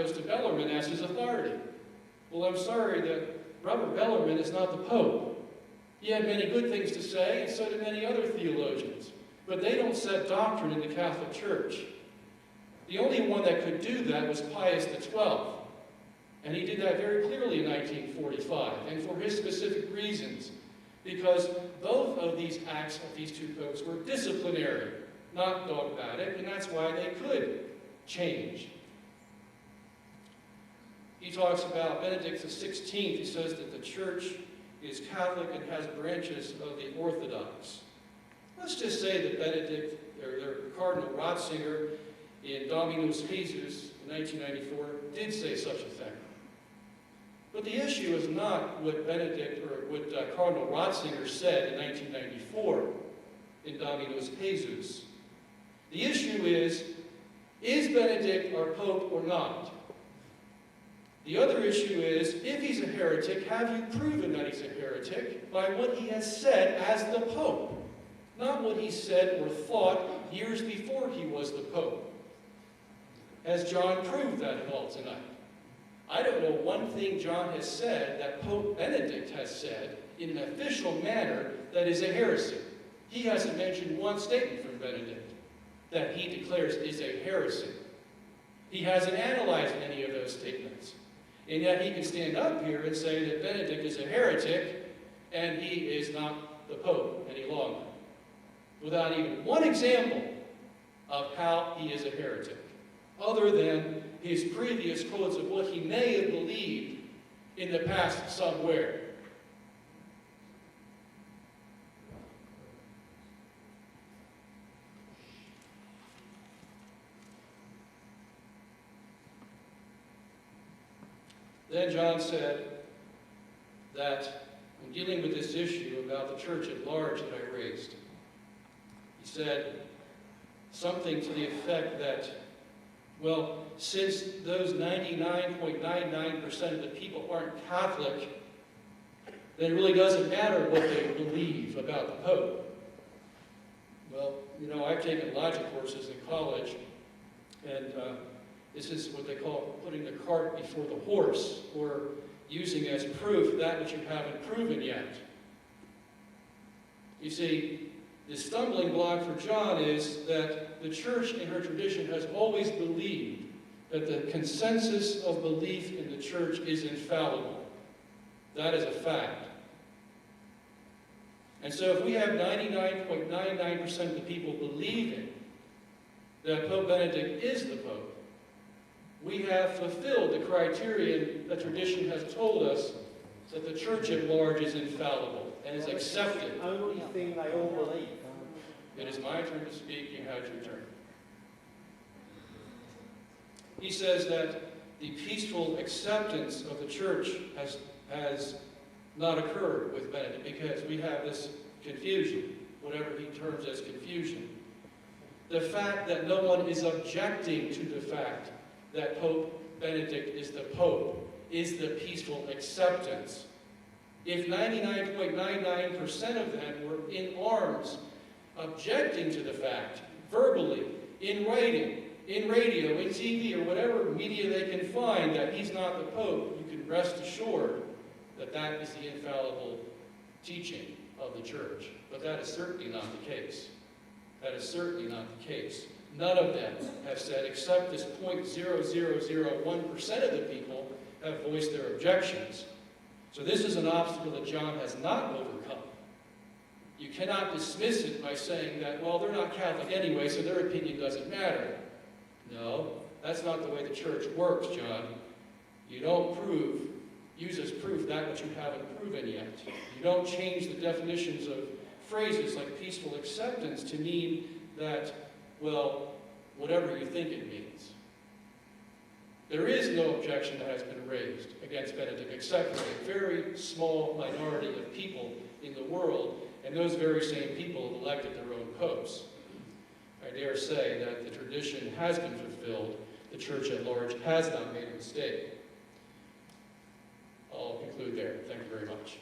goes to Bellarmine as his authority. Well, I'm sorry that Robert Bellarmine is not the Pope. He had many good things to say, and so did many other theologians. But they don't set doctrine in the Catholic Church. The only one that could do that was Pius XII. And he did that very clearly in 1945, and for his specific reasons. Because both of these acts of these two popes were disciplinary, not dogmatic, and that's why they could change. He talks about Benedict XVI. He says that the Church is Catholic and has branches of the Orthodox. Let's just say that Cardinal Ratzinger in Dominus Jesus in 1994 did say such a thing. But the issue is not what Cardinal Ratzinger said in 1994 in Dominus Jesus. The issue is Benedict our Pope or not? The other issue is, if he's a heretic, have you proven that he's a heretic by what he has said as the Pope? Not what he said or thought years before he was the Pope. Has John proved that at all tonight? I don't know one thing John has said that Pope Benedict has said in an official manner that is a heresy. He hasn't mentioned one statement from Benedict that he declares is a heresy. He hasn't analyzed any of those statements. And yet he can stand up here and say that Benedict is a heretic and he is not the Pope any longer, without even one example of how he is a heretic, other than his previous quotes of what he may have believed in the past somewhere. Then John said that when dealing with this issue about the church at large that I raised, he said something to the effect that, well, since those 99.99% of the people aren't Catholic, then it really doesn't matter what they believe about the Pope. Well, you know, I've taken logic courses in college, and this is what they call putting the cart before the horse, or using as proof that which you haven't proven yet. You see, the stumbling block for John is that the church in her tradition has always believed that the consensus of belief in the church is infallible. That is a fact. And so if we have 99.99% of the people believing that Pope Benedict is the Pope, we have fulfilled the criterion that tradition has told us that the church at large is infallible and is accepted. Only thing they all believe. It is my turn to speak, you had your turn. He says that the peaceful acceptance of the church has not occurred with Benedict because we have this confusion, whatever he terms as confusion. The fact that no one is objecting to the fact that Pope Benedict is the Pope is the peaceful acceptance. If 99.99% of them were in arms objecting to the fact, verbally, in writing, in radio, in TV, or whatever media they can find, that he's not the Pope, you can rest assured that that is the infallible teaching of the church. But that is certainly not the case. That is certainly not the case. None of them have said, except this 0.0001% of the people have voiced their objections. So this is an obstacle that John has not overcome. You cannot dismiss it by saying that, well, they're not Catholic anyway, so their opinion doesn't matter. No, that's not the way the church works, John. You don't use as proof that which you haven't proven yet. You don't change the definitions of phrases like peaceful acceptance to mean that, well, whatever you think it means. There is no objection that has been raised against Benedict except for a very small minority of people in the world, and those very same people have elected their own popes. I dare say that the tradition has been fulfilled. The church at large has not made a mistake. I'll conclude there. Thank you very much.